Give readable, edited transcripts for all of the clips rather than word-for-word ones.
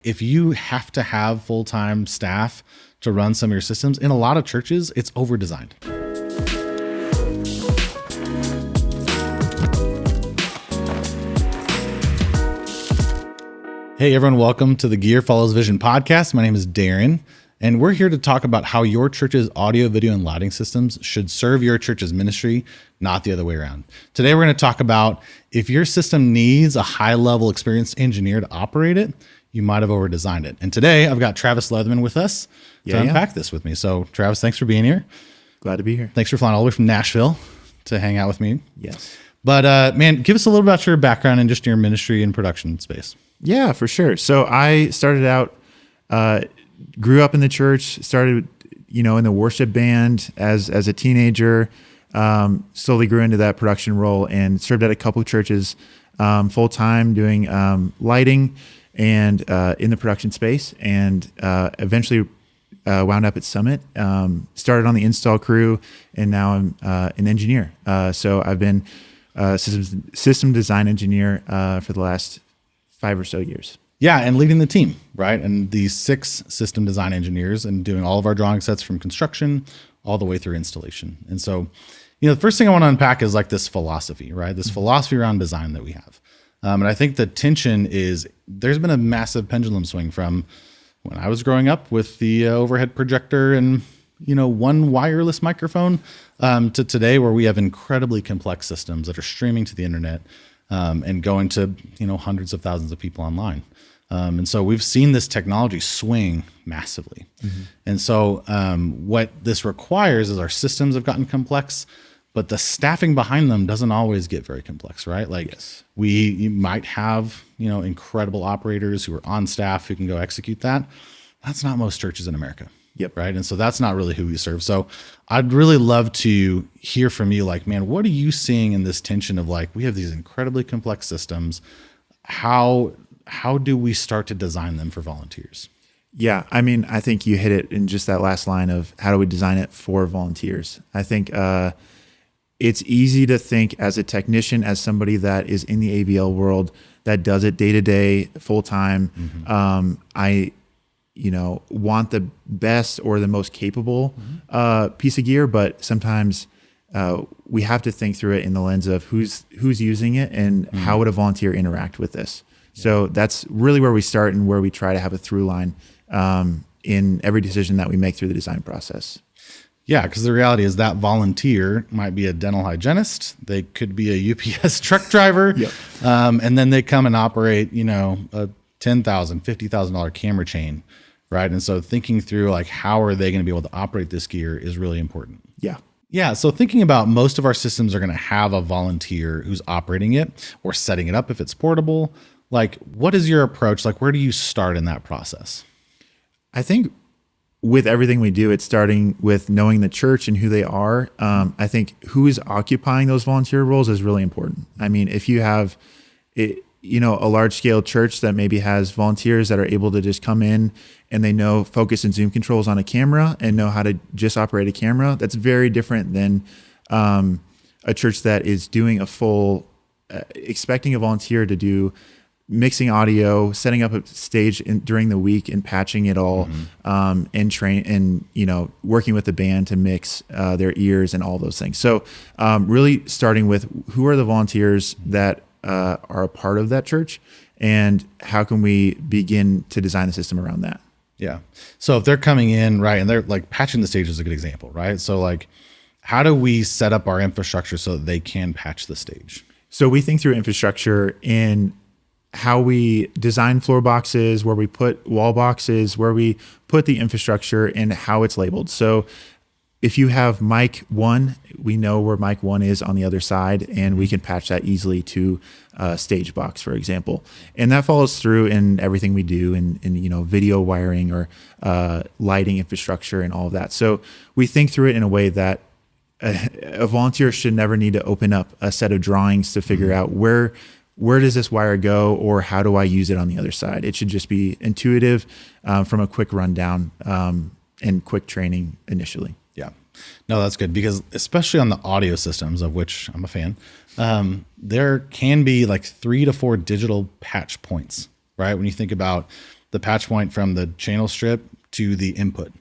If you have to have full-time staff to run some of your systems, in a lot of churches, it's over-designed. Hey everyone, welcome to the Gear Follows Vision podcast. My name is Deron, and we're here to talk about how your church's audio, video, and lighting systems should serve your church's ministry, not the other way around. Today we're going to talk about if your system needs a high-level experienced engineer to operate it, you might have over-designed it. And today I've got Travis Leatherman with us to unpack this with me. So Travis, thanks for being here. Glad to be here. Thanks for flying all the way from Nashville to hang out with me. Yes. But man, give us a little about your background and just your ministry and production space. Yeah, for sure. So I started out, grew up in the church, started, in the worship band as a teenager, slowly grew into that production role and served at a couple of churches full time doing lighting and in the production space, and eventually wound up at Summit, started on the install crew, and now I'm an engineer. So I've been system design engineer for the last 5 or so years. Yeah, and leading the team, right? And the 6 system design engineers and doing all of our drawing sets from construction all the way through installation. And so, the first thing I want to unpack is like this philosophy, right? This philosophy around design that we have. And I think the tension is there's been a massive pendulum swing from when I was growing up with the overhead projector and, one wireless microphone to today where we have incredibly complex systems that are streaming to the internet and going to, hundreds of thousands of people online. And so we've seen this technology swing massively. Mm-hmm. And so what this requires is our systems have gotten complex, but the staffing behind them doesn't always get very complex, right? Like you might have, incredible operators who are on staff who can go execute that. That's not most churches in America. Yep. Right. And so that's not really who we serve. So I'd really love to hear from you, like, man, what are you seeing in this tension of like, we have these incredibly complex systems. How do we start to design them for volunteers? Yeah. I mean, I think you hit it in just that last line of how do we design it for volunteers? I think it's easy to think as a technician, as somebody that is in the AVL world that does it day to day, full time. Mm-hmm. I want the best or the most capable piece of gear, but sometimes we have to think through it in the lens of who's using it and how would a volunteer interact with this. Yeah. So that's really where we start and where we try to have a through line in every decision that we make through the design process. Yeah, because the reality is that volunteer might be a dental hygienist. They could be a UPS truck driver. Yep. And then they come and operate, a $10,000, $50,000 camera chain, right? And so thinking through like, how are they going to be able to operate this gear is really important. Yeah. Yeah. So thinking about most of our systems are going to have a volunteer who's operating it or setting it up if it's portable. Like, what is your approach? Like, where do you start in that process? I think with everything we do, it's starting with knowing the church and who they are. I think who is occupying those volunteer roles is really important. I mean, if you have a large scale church that maybe has volunteers that are able to just come in and they know focus and zoom controls on a camera and know how to just operate a camera, that's very different than a church that is doing a full, expecting a volunteer to do mixing audio, setting up a stage during the week and patching it all, and train and, working with the band to mix their ears and all those things. So really starting with who are the volunteers that are a part of that church and how can we begin to design the system around that? Yeah. So if they're coming in, right, and they're like patching the stage is a good example, right? So like, how do we set up our infrastructure so that they can patch the stage? So we think through infrastructure in how we design floor boxes, where we put wall boxes, where we put the infrastructure and how it's labeled. So if you have mic 1, we know where mic 1 is on the other side, and we can patch that easily to stage box, for example. And that follows through in everything we do in video wiring or lighting infrastructure and all of that. So we think through it in a way that a volunteer should never need to open up a set of drawings to figure out where does this wire go or how do I use it on the other side? It should just be intuitive from a quick rundown and quick training initially. Yeah. No, that's good because especially on the audio systems, of which I'm a fan, there can be like 3 to 4 digital patch points, right? When you think about the patch point from the channel strip to the input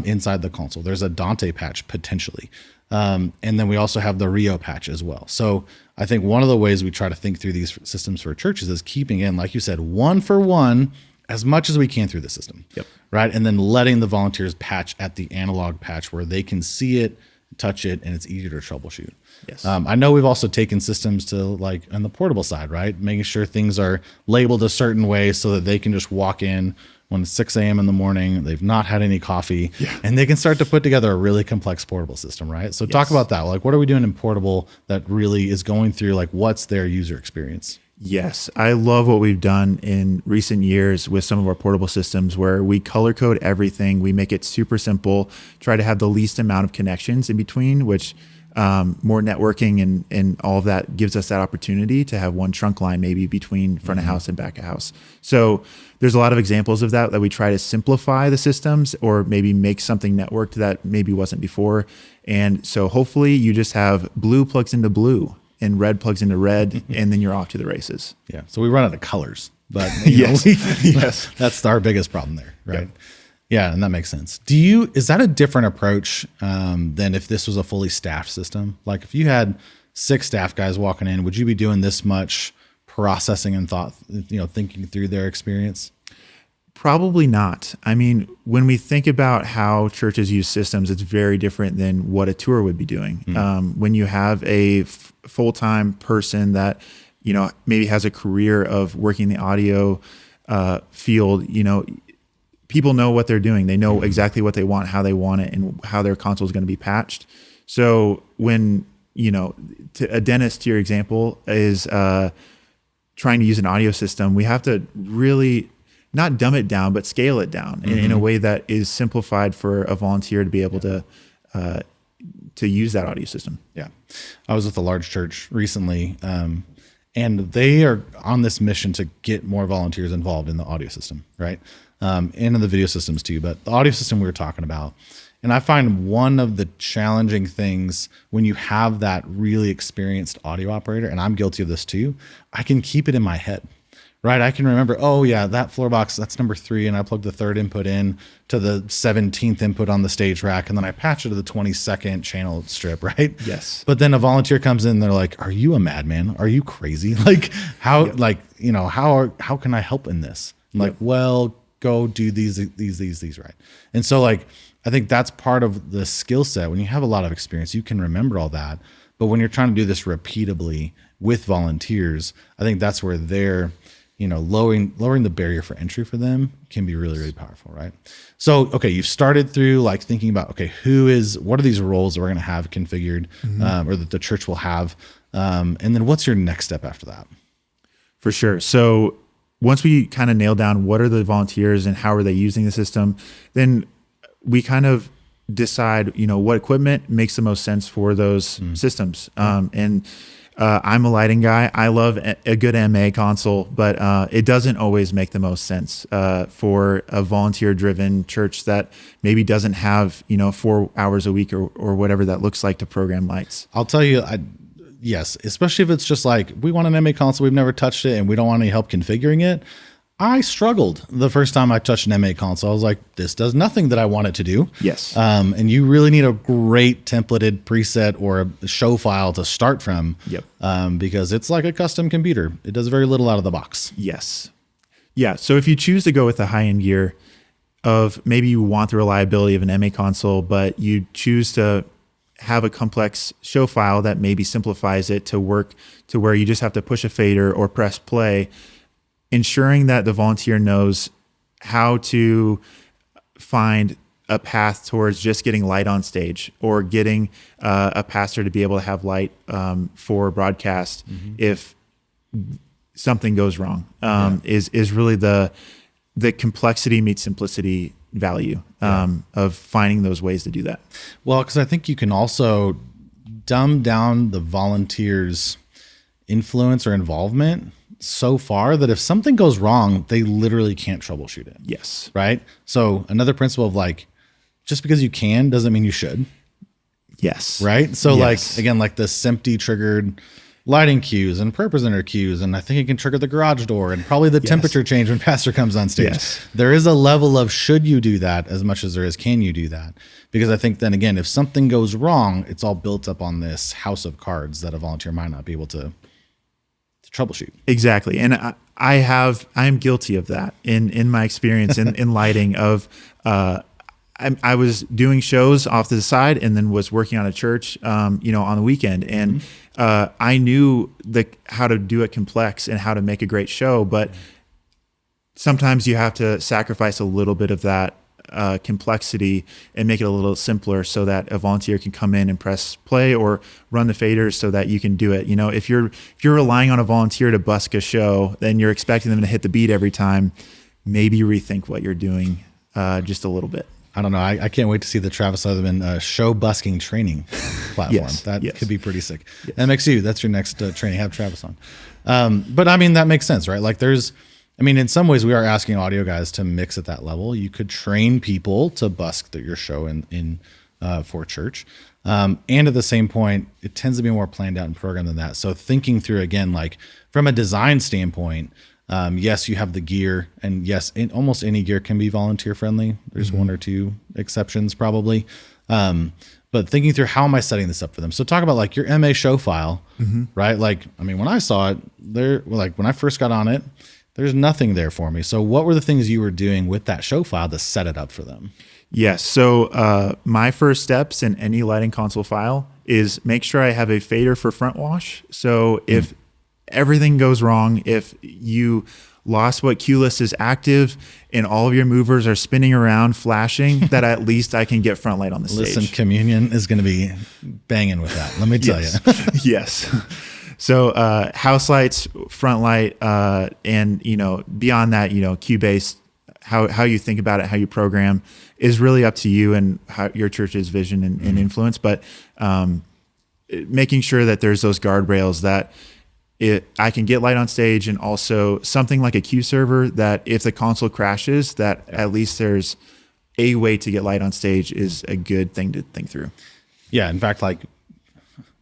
inside the console. There's a Dante patch potentially. And then we also have the Rio patch as well. So I think one of the ways we try to think through these systems for churches is keeping in, like you said, one for one as much as we can through the system. Yep. Right. And then letting the volunteers patch at the analog patch where they can see it, touch it, and it's easier to troubleshoot. Yes. I know we've also taken systems to like on the portable side, right? Making sure things are labeled a certain way so that they can just walk in when it's 6 a.m. in the morning, they've not had any coffee, and they can start to put together a really complex portable system, right? So talk about that. Like, what are we doing in portable that really is going through, like, what's their user experience? Yes, I love what we've done in recent years with some of our portable systems where we color code everything. We make it super simple, try to have the least amount of connections in between, which more networking and all of that gives us that opportunity to have one trunk line maybe between front of house and back of house. So there's a lot of examples of that we try to simplify the systems or maybe make something networked that maybe wasn't before. And so hopefully you just have blue plugs into blue and red plugs into red, and then you're off to the races. Yeah. So we run out of colors, but yes, that's our biggest problem there, right? Yep. Yeah, and that makes sense. Is that a different approach than if this was a fully staffed system? Like if you had 6 staff guys walking in, would you be doing this much processing and thinking through their experience? Probably not. I mean, when we think about how churches use systems, it's very different than what a tour would be doing. When you have a full-time person that, maybe has a career of working the audio field, people know what they're doing. They know exactly what they want, how they want it, and how their console is going to be patched. So when, a dentist, to your example, is trying to use an audio system, we have to really not dumb it down, but scale it down in a way that is simplified for a volunteer to be able to use that audio system. Yeah. I was with a large church recently, and they are on this mission to get more volunteers involved in the audio system, right? And in the video systems too, but the audio system we were talking about. And I find one of the challenging things when you have that really experienced audio operator, and I'm guilty of this too, I can keep it in my head, right? I can remember, oh yeah, that floor box, that's number 3. And I plug the 3rd input in to the 17th input on the stage rack. And then I patch it to the 22nd channel strip, right? Yes. But then a volunteer comes in and they're like, are you a madman? Are you crazy? Like how can I help in this? I'm like, well, go do these, right? And so like, I think that's part of the skill set. When you have a lot of experience, you can remember all that. But when you're trying to do this repeatably with volunteers, I think that's where they're, lowering the barrier for entry for them can be really, really powerful, right? So, okay, you've started through like thinking about, okay, what are these roles that we're going to have configured or that the church will have? And then what's your next step after that? For sure. So once we kind of nail down what are the volunteers and how are they using the system, then we kind of decide, what equipment makes the most sense for those systems. I'm a lighting guy. I love a good MA console, but it doesn't always make the most sense for a volunteer-driven church that maybe doesn't have 4 hours a week or whatever that looks like to program lights. I'll tell you, yes, especially if it's just like we want an MA console, we've never touched it, and we don't want any help configuring it. I struggled the first time I touched an MA console. I was like, this does nothing that I want it to do. Yes. And you really need a great templated preset or a show file to start from. Yep. Because it's like a custom computer. It does very little out of the box. Yes. Yeah. So if you choose to go with the high-end gear of maybe you want the reliability of an MA console, but you choose to have a complex show file that maybe simplifies it to work to where you just have to push a fader or press play, ensuring that the volunteer knows how to find a path towards just getting light on stage or getting a pastor to be able to have light for broadcast if something goes wrong is really the complexity meets simplicity value of finding those ways to do that. Well, because I think you can also dumb down the volunteers' influence or involvement so far that if something goes wrong, they literally can't troubleshoot it. Yes. Right? So another principle of like, just because you can doesn't mean you should. Yes. Right? So yes. like, again, like the SMPTE triggered, lighting cues and presenter cues, and I think it can trigger the garage door and probably the temperature change when pastor comes on stage. Yes. There is a level of should you do that as much as there is can you do that, because I think then again, if something goes wrong, it's all built up on this house of cards that a volunteer might not be able to troubleshoot. Exactly. And I'm guilty of that in my experience in lighting of, I was doing shows off to the side and then was working on a church, on the weekend. And I knew how to do it complex and how to make a great show, but sometimes you have to sacrifice a little bit of that complexity and make it a little simpler so that a volunteer can come in and press play or run the faders so that you can do it. If you're relying on a volunteer to busk a show, then you're expecting them to hit the beat every time. Maybe rethink what you're doing just a little bit. I don't know. I can't wait to see the Travis Leatherman show busking training platform. Yes, That yes. could be pretty sick. Yes. That's your next training. Have Travis on. But I mean, that makes sense, right? Like in some ways we are asking audio guys to mix at that level. You could train people to busk your show in for church. And at the same point, it tends to be more planned out and programmed than that. So thinking through again, like from a design standpoint, yes, you have the gear, and yes, almost any gear can be volunteer friendly. There's one or two exceptions probably. But thinking through how am I setting this up for them? So talk about like your MA show file, right? Like, when I saw it there, like when I first got on it, there's nothing there for me. So what were the things you were doing with that show file to set it up for them? Yes. So my first steps in any lighting console file is make sure I have a fader for front wash. So if everything goes wrong, if you lost what cue list is active and all of your movers are spinning around, flashing, that at least I can get front light on the stage. Listen, communion is going to be banging with that. Let me tell you. Yes. So house lights, front light, and beyond that, cue based, how you think about it, how you program is really up to you and how your church's vision and influence. But making sure that there's those guardrails that I can get light on stage, and also something like a cue server that if the console crashes, that at least there's a way to get light on stage is a good thing to think through. Yeah. In fact, like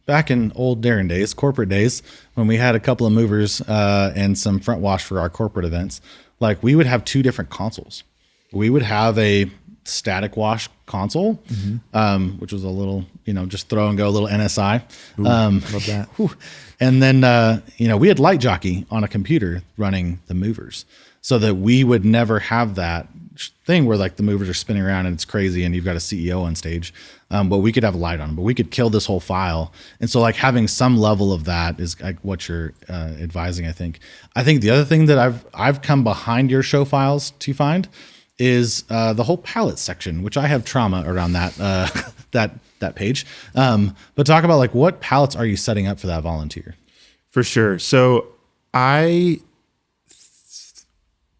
back in old Deron days, corporate days, when we had a couple of movers and some front wash for our corporate events, like we would have two different consoles. We would have a static wash console, which was a little, just throw and go, a little NSI. Ooh, love that. And then, we had Light Jockey on a computer running the movers, so that we would never have that thing where like the movers are spinning around and it's crazy and you've got a CEO on stage. But we could have light on them, but we could kill this whole file. And so like having some level of that is like what you're advising, I think. I think the other thing that I've come behind your show files to find is the whole palette section, which I have trauma around that that page. But talk about like what palettes are you setting up for that volunteer? For sure. So I,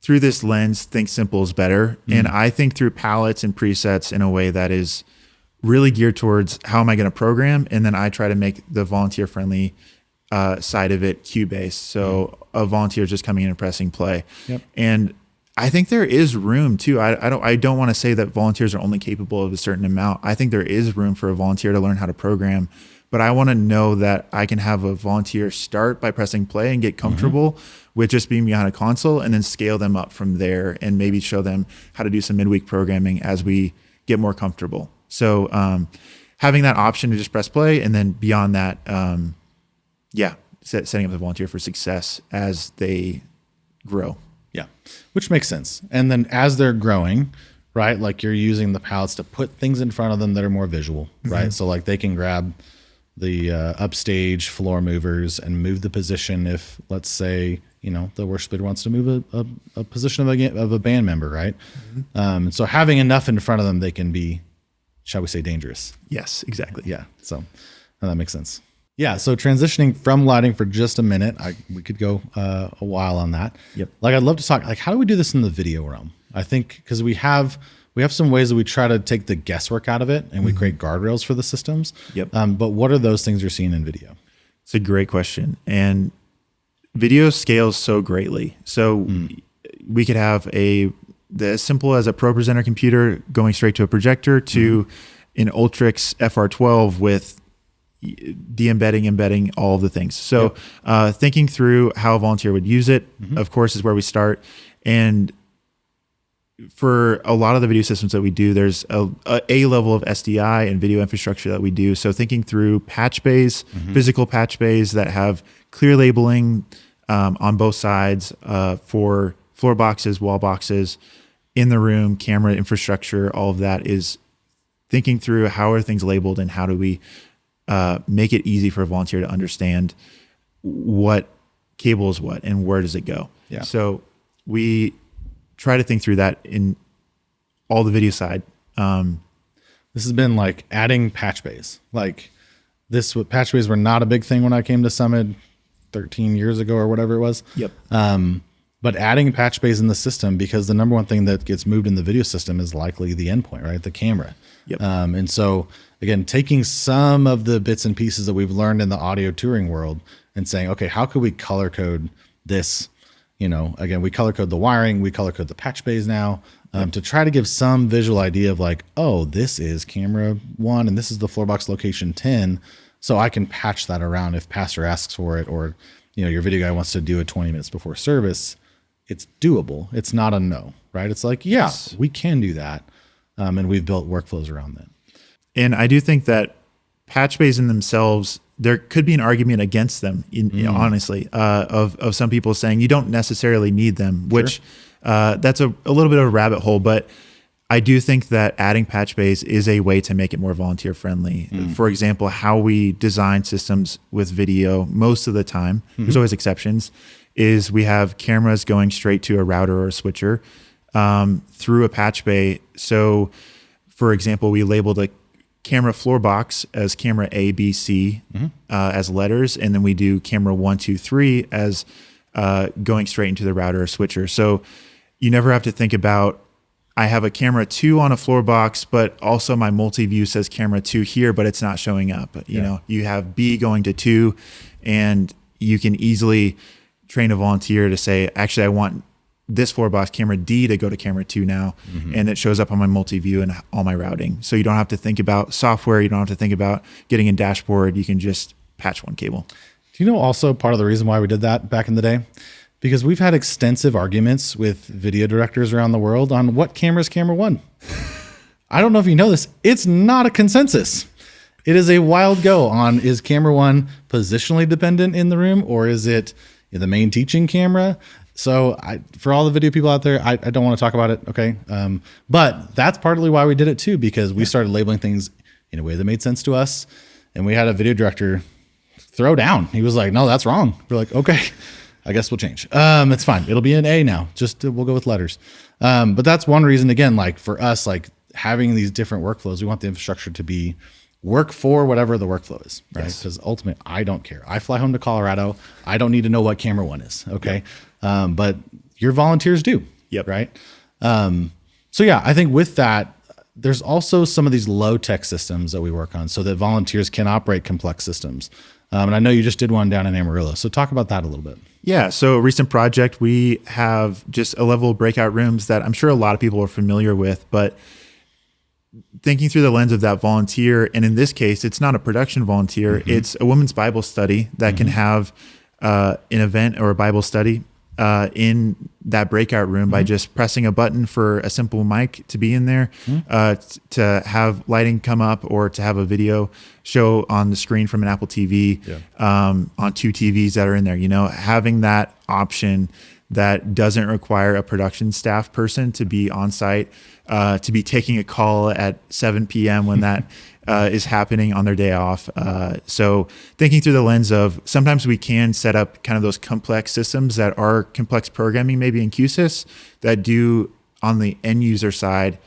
through this lens, think simple is better. And I think through palettes and presets in a way that is really geared towards how am I going to program? And then I try to make the volunteer friendly side of it cue based. So a volunteer just coming in and pressing play. Yep. And I think there is room too. I don't want to say that volunteers are only capable of a certain amount. I think there is room for a volunteer to learn how to program, but I want to know that I can have a volunteer start by pressing play and get comfortable with just being behind a console, and then scale them up from there and maybe show them how to do some midweek programming as we get more comfortable. So having that option to just press play, and then beyond that, setting up the volunteer for success as they grow. Yeah, which makes sense. And then as they're growing, right, like you're using the palettes to put things in front of them that are more visual, right? So like they can grab the upstage floor movers and move the position if, let's say, the worship leader wants to move a position of a band member, right? And so having enough in front of them, they can be, shall we say, dangerous. Yes, exactly. Yeah, so that makes sense. Yeah, so transitioning from lighting for just a minute, we could go a while on that. Yep. Like I'd love to talk, like how do we do this in the video realm? I think because we have some ways that we try to take the guesswork out of it, and we create guardrails for the systems. Yep. But what are those things you're seeing in video? It's a great question. And video scales so greatly. So we could have as simple as a ProPresenter computer going straight to a projector to an Ultrix FR12 with de-embedding, embedding, all of the things. So thinking through how a volunteer would use it, of course, is where we start. And for a lot of the video systems that we do, there's a level of SDI and video infrastructure that we do. So thinking through patch bays, physical patch bays that have clear labeling on both sides for floor boxes, wall boxes, in the room, camera infrastructure, all of that is thinking through how are things labeled and how do we make it easy for a volunteer to understand what cable is what and where does it go. Yeah. So we try to think through that in all the video side. This has been like adding patch bays. Like patch bays were not a big thing when I came to Summit 13 years ago or whatever it was. Yep. But adding patch bays in the system, because the number one thing that gets moved in the video system is likely the endpoint, right? The camera. Yep. And so again, taking some of the bits and pieces that we've learned in the audio touring world and saying, okay, how could we color code this? Again, we color code the wiring, we color code the patch bays now, to try to give some visual idea of like, oh, this is camera 1 and this is the floor box location 10. So I can patch that around if pastor asks for it, or, your video guy wants to do it 20 minutes before service. It's doable. It's not a no, right? It's like, yeah, we can do that. And we've built workflows around that. And I do think that patch bays in themselves, there could be an argument against them, honestly, of some people saying you don't necessarily need them, which that's a little bit of a rabbit hole. But I do think that adding patch bays is a way to make it more volunteer friendly. For example, how we design systems with video most of the time, there's always exceptions, is we have cameras going straight to a router or a switcher through a patch bay. So, for example, we labeled a camera floor box as camera A, B, C as letters, and then we do camera 1, 2, 3 as going straight into the router or switcher. So you never have to think about, I have a camera 2 on a floor box, but also my multi-view says camera 2 here, but it's not showing up. You have B going to 2, and you can easily train a volunteer to say, actually, I want this floor box camera D to go to camera 2 now, and it shows up on my multi-view and all my routing. So you don't have to think about software. You don't have to think about getting a dashboard. You can just patch one cable. Do you know also part of the reason why we did that back in the day? Because we've had extensive arguments with video directors around the world on what camera is camera 1. I don't know if you know this. It's not a consensus. It is a wild go on, is camera 1 positionally dependent in the room, or is it the main teaching camera? So for all the video people out there, I don't want to talk about it. Okay. But that's partly why we did it too, because we started labeling things in a way that made sense to us. And we had a video director throw down. He was like, no, that's wrong. We're like, okay, I guess we'll change. It's fine. It'll be an A now. We'll go with letters. But that's one reason, again, like for us, like having these different workflows, we want the infrastructure to work for whatever the workflow is, right? Because ultimately, I don't care. I fly home to Colorado. I don't need to know what camera 1 is. Okay. But your volunteers do. Yep. Right. So yeah, I think with that, there's also some of these low tech systems that we work on so that volunteers can operate complex systems. And I know you just did one down in Amarillo. So talk about that a little bit. Yeah. So a recent project, we have just a level of breakout rooms that I'm sure a lot of people are familiar with, but thinking through the lens of that volunteer, and in this case, it's not a production volunteer, it's a women's Bible study that can have an event or a Bible study in that breakout room by just pressing a button for a simple mic to be in there, to have lighting come up, or to have a video show on the screen from an Apple TV, on 2 TVs that are in there. Having that option that doesn't require a production staff person to be on site, to be taking a call at 7 p.m. when that is happening on their day off. So thinking through the lens of, sometimes we can set up kind of those complex systems that are complex programming, maybe in QSys, that do on the end user side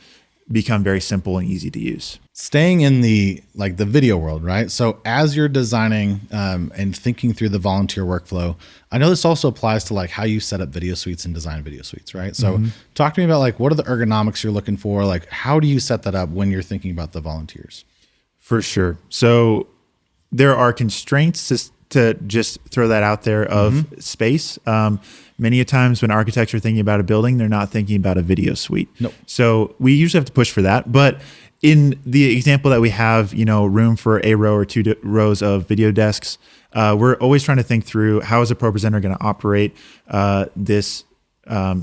become very simple and easy to use. Staying in the video world, right? So as you're designing and thinking through the volunteer workflow, I know this also applies to how you set up video suites and design video suites, right? So talk to me about what are the ergonomics you're looking for? How do you set that up when you're thinking about the volunteers? For sure. So there are constraints, to just throw that out there, of space. Many a times when architects are thinking about a building, they're not thinking about a video suite. Nope. So we usually have to push for that. But in the example that we have, room for a row or two rows of video desks, we're always trying to think through how is a pro presenter going to operate this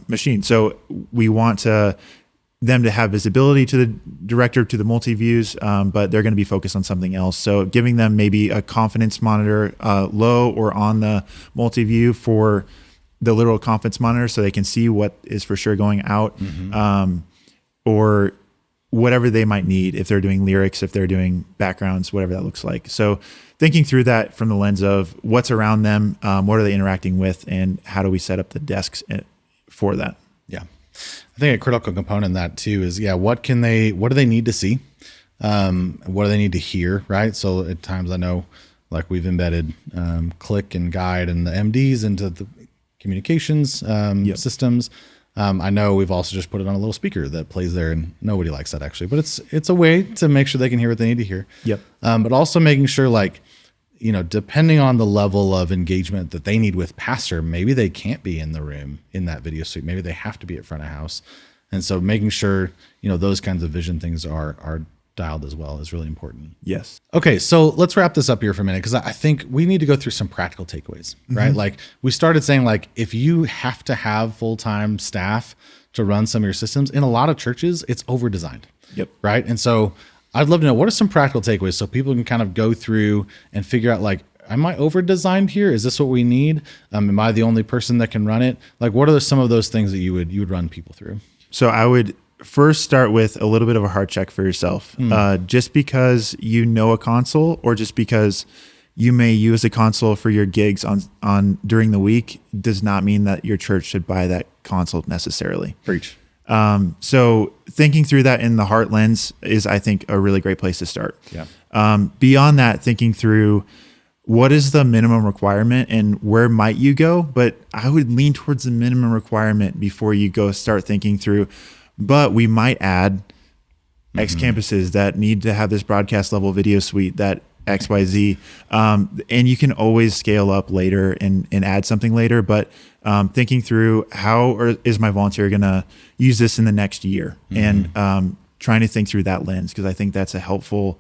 machine. So we want them to have visibility to the director, to the multi-views, but they're going to be focused on something else. So giving them maybe a confidence monitor low or on the multi-view for the literal confidence monitor so they can see what is for sure going out, or whatever they might need, if they're doing lyrics, if they're doing backgrounds, whatever that looks like. So thinking through that from the lens of what's around them, what are they interacting with, and how do we set up the desks for that? Yeah. I think a critical component in that too is, what do they need to see? What do they need to hear? Right. So at times I know like we've embedded click and guide and the MDs into the communications systems. I know we've also just put it on a little speaker that plays there, and nobody likes that actually, but it's a way to make sure they can hear what they need to hear. Yep. But also making sure depending on the level of engagement that they need with pastor, maybe they can't be in the room in that video suite. Maybe they have to be at front of house. And so making sure, those kinds of vision things are dialed as well is really important. Yes. Okay. So let's wrap this up here for a minute, because I think we need to go through some practical takeaways, right? Like we started saying, like, if you have to have full-time staff to run some of your systems in a lot of churches, it's over-designed. Yep. Right. And so I'd love to know, what are some practical takeaways so people can kind of go through and figure out, like, am I over-designed here? Is this what we need? Am I the only person that can run it? Like, what are some of those things that you would run people through? So I would first start with a little bit of a heart check for yourself. Just because you know a console, or just because you may use a console for your gigs on during the week, does not mean that your church should buy that console necessarily. Preach. So thinking through that in the heart lens is, I think, a really great place to start. Yeah. Beyond that, thinking through what is the minimum requirement and where might you go? But I would lean towards the minimum requirement before you go start thinking through, but we might add X campuses that need to have this broadcast level video suite, that XYZ. And you can always scale up later and add something later. But thinking through is my volunteer going to use this in the next year? And trying to think through that lens, because I think that's a helpful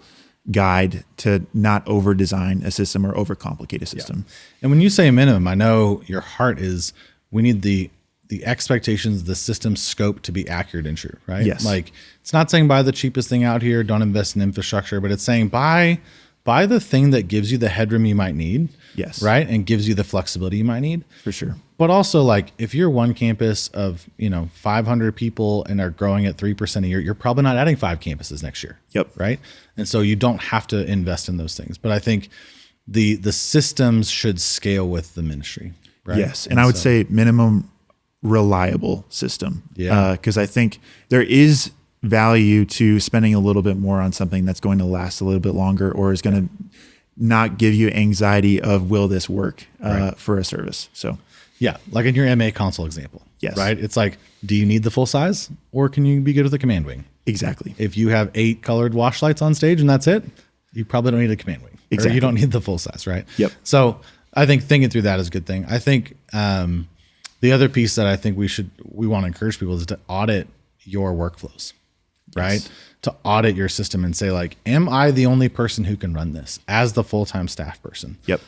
guide to not over design a system or overcomplicate a system. Yeah. And when you say a minimum, I know your heart is, we need the expectations, the system scope to be accurate and true, right? Yes. Like, it's not saying buy the cheapest thing out here, don't invest in infrastructure, but it's saying buy the thing that gives you the headroom you might need. Yes. Right. And gives you the flexibility you might need. For sure. But also, like, if you're one campus of, 500 people and are growing at 3% a year, you're probably not adding 5 campuses next year. Yep. Right. And so you don't have to invest in those things. But I think the systems should scale with the ministry. Right. Yes. And I would say minimum reliable system. Yeah. Because I think there is value to spending a little bit more on something that's going to last a little bit longer, or is going to not give you anxiety of, will this work for a service? So yeah, like in your MA console example. Yes. Right. It's like, do you need the full size, or can you be good with the command wing? Exactly. If you have 8 colored wash lights on stage and that's it, you probably don't need a command wing. Exactly. Or you don't need the full size, right? Yep. So I think thinking through that is a good thing. I think the other piece that I think we want to encourage people is to audit your workflows, right? Yes. To audit your system and say, like, am I the only person who can run this as the full-time staff person? Yep.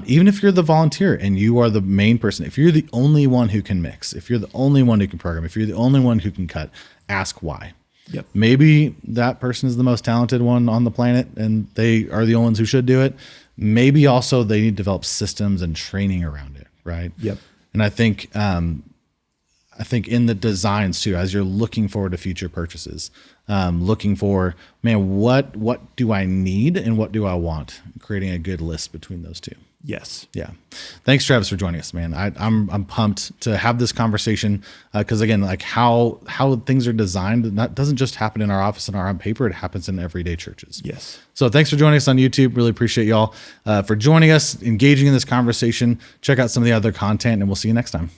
Even if you're the volunteer and you are the main person, if you're the only one who can mix, if you're the only one who can program, if you're the only one who can cut, ask why. Yep. Maybe that person is the most talented one on the planet and they are the only ones who should do it. Maybe also they need to develop systems and training around it, right? Yep. And I think in the designs too, as you're looking forward to future purchases, looking for, what do I need and what do I want? Creating a good list between those two. Yes. Yeah. Thanks, Travis, for joining us, man. I'm pumped to have this conversation because again, like how things are designed, that doesn't just happen in our office and on paper. It happens in everyday churches. Yes. So thanks for joining us on YouTube. Really appreciate y'all for joining us, engaging in this conversation. Check out some of the other content, and we'll see you next time.